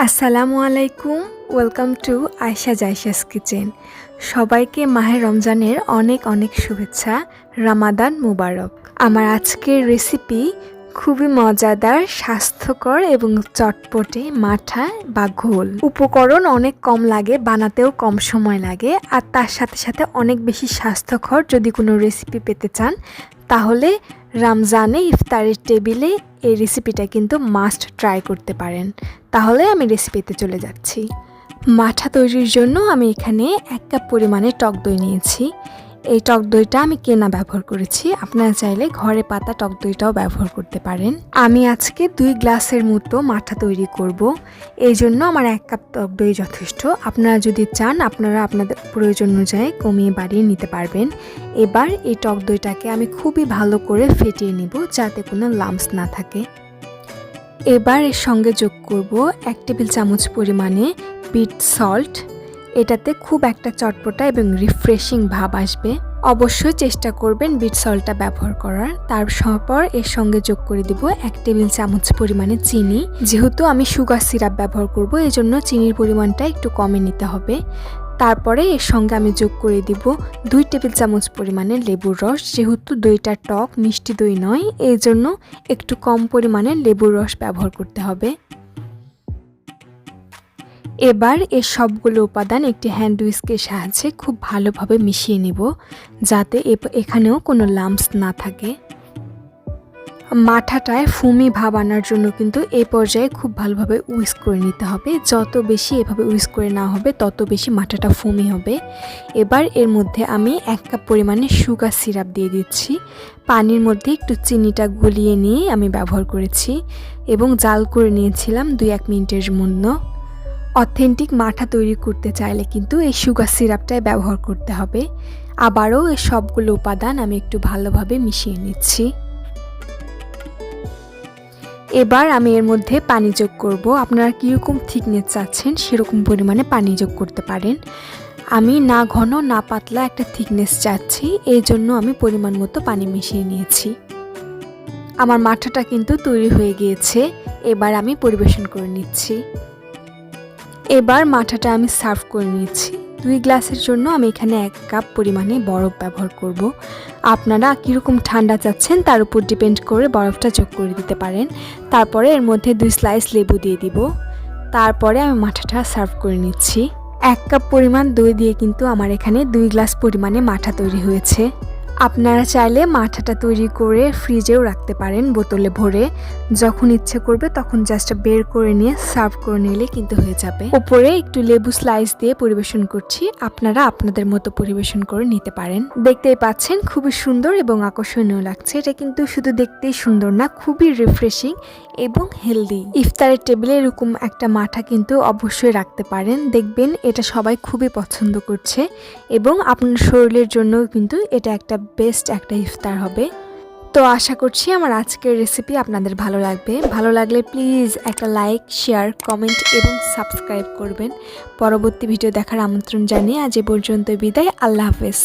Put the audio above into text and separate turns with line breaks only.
আসসালামু আলাইকুম, welcome to Ayesha জায়শাস kitchen. সবাইকে মাহে রমজানের অনেক অনেক শুভেচ্ছা। রামাদান মুবারক। আমার আজকের রেসিপি খুবই মজাদার, স্বাস্থ্যকর এবং চটপটে মাঠা বা ঘোল। উপকরণ অনেক কম লাগে, বানাতেও কম সময় লাগে, আর তার সাথে সাথে অনেক বেশি স্বাস্থ্যকর। যদি কোনো রেসিপি পেতে চান তাহলে রমজানে ইফতারের টেবিলে এই রেসিপিটা কিন্তু মাস্ট ট্রাই করতে পারেন। তাহলে আমি রেসিপিতে চলে যাচ্ছি। মাঠা তৈরির জন্য আমি এখানে 1 কাপ পরিমাণে টক দই নিয়েছি। এই টক দইটা আমি কেনা ব্যবহার করেছি, আপনারা চাইলে ঘরে পাতা টক দইটাও ব্যবহার করতে পারেন। আমি আজকে 2 গ্লাসের মতো মাঠা তৈরি করব, এই জন্য আমার 1 কাপ টক দই যথেষ্ট। আপনারা যদি চান আপনারা আপনাদের প্রয়োজন অনুযায়ী কমিয়ে বাড়িয়ে নিতে পারবেন। এবার এই টক দইটাকে আমি খুবই ভালো করে ফেটিয়ে নিব যাতে কোনো লাম্পস না থাকে। এবার এর সঙ্গে যোগ করব 1 টেবিল চামচ পরিমাণে বিট সল্ট। এটাতে খুব একটা চটপটা এবং রিফ্রেশিং ভাব আসবে। অবশ্যই চেষ্টা করবেন বিট সল্টটা ব্যবহার করার। তারপর এর সঙ্গে যোগ করে দিব 1 টেবিল চামচ পরিমাণে চিনি। যেহেতু আমি সুগার সিরাপ ব্যবহার করব, এই জন্য চিনির পরিমাণটা একটু কমে নিতে হবে। তারপরে এর সঙ্গে আমি যোগ করে দিব 2 টেবিল চামচ পরিমাণে লেবুর রস। যেহেতু দইটা টক, মিষ্টি দই নয়, এই জন্য একটু কম পরিমাণে লেবুর রস ব্যবহার করতে হবে। এবার এই সবগুলো উপাদান একটি হ্যান্ড উইস্কের সাহায্যে খুব ভালোভাবে মিশিয়ে নেব যাতে এখানেও কোনো লাম্পস না থাকে। মাঠাটায় ফুমি ভাব আনার জন্য কিন্তু এই পর্যায়ে খুব ভালোভাবে উইস্ক করে নিতে হবে। যত বেশি এভাবে উইস্ক করে না হবে তত বেশি মাঠাটা ফুমি হবে। এবার এর মধ্যে আমি 1 কাপ পরিমাণে সুগার সিরাপ দিয়ে দিচ্ছি। পানির মধ্যে একটু চিনিটা গুলিয়ে নিয়ে আমি ব্যবহার করেছি এবং জাল করে নিয়েছিলাম 2-1 মিনিটের জন্য। অথেন্টিক মাঠা তৈরি করতে চাইলে কিন্তু এই সুগার সিরাপটাই ব্যবহার করতে হবে। আবারও এই সবগুলো উপাদান আমি একটু ভালোভাবে মিশিয়ে নিচ্ছি। এবার আমি এর মধ্যে পানি যোগ করব। আপনারা কীরকম থিকনেস চাচ্ছেন সেরকম পরিমাণে পানি যোগ করতে পারেন। আমি না ঘন না পাতলা একটা থিকনেস চাচ্ছি, এই জন্য আমি পরিমাণ মতো পানি মিশিয়ে নিয়েছি। আমার মাঠাটা কিন্তু তৈরি হয়ে গিয়েছে। এবার আমি পরিবেশন করে নিচ্ছি। এবার মাঠাটা আমি সার্ভ করে নিচ্ছি। 2 গ্লাসের জন্য আমি এখানে 1 কাপ পরিমাণে বরফ ব্যবহার করব। আপনারা কীরকম ঠান্ডা চাচ্ছেন তার উপর ডিপেন্ড করে বরফটা যোগ করে দিতে পারেন। তারপরে এর মধ্যে 2 স্লাইস লেবু দিয়ে দিব। তারপরে আমি মাঠাটা সার্ভ করে নিচ্ছি। 1 কাপ পরিমাণ দই দিয়ে কিন্তু আমার এখানে 2 গ্লাস পরিমাণে মাঠা তৈরি হয়েছে। আপনারা চাইলে মাঠাটা তৈরি করে ফ্রিজেও রাখতে পারেন বোতলে ভরে। যখন ইচ্ছে করবে তখন জাস্ট বের করে নিয়ে সার্ভ করে নিলে কিন্তু হয়ে যাবে। উপরে একটু লেবু স্লাইস দিয়ে পরিবেশন করছি, আপনারা আপনাদের মতো পরিবেশন করে নিতে পারেন। দেখতেই পাচ্ছেন খুবই সুন্দর এবং আকর্ষণীয় লাগছে। এটা কিন্তু শুধু দেখতেই সুন্দর না, খুবই রিফ্রেশিং এবং হেলদি। ইফতারের টেবিলে এরকম একটা মাঠা কিন্তু অবশ্যই রাখতে পারেন, দেখবেন এটা সবাই খুবই পছন্দ করছে এবং আপনার শরীরের জন্য কিন্তু এটা একটা বেস্ট একটা ইফতার হবে। তো আশা করছি আমার আজকের রেসিপি আপনাদের ভালো লাগবে। ভালো লাগলে প্লিজ একটা লাইক, শেয়ার, কমেন্ট এবং সাবস্ক্রাইব করবেন। পরবর্তী ভিডিও দেখার আমন্ত্রণ জানিয়ে আজ এ পর্যন্ত বিদায়। আল্লাহ হাফেজ।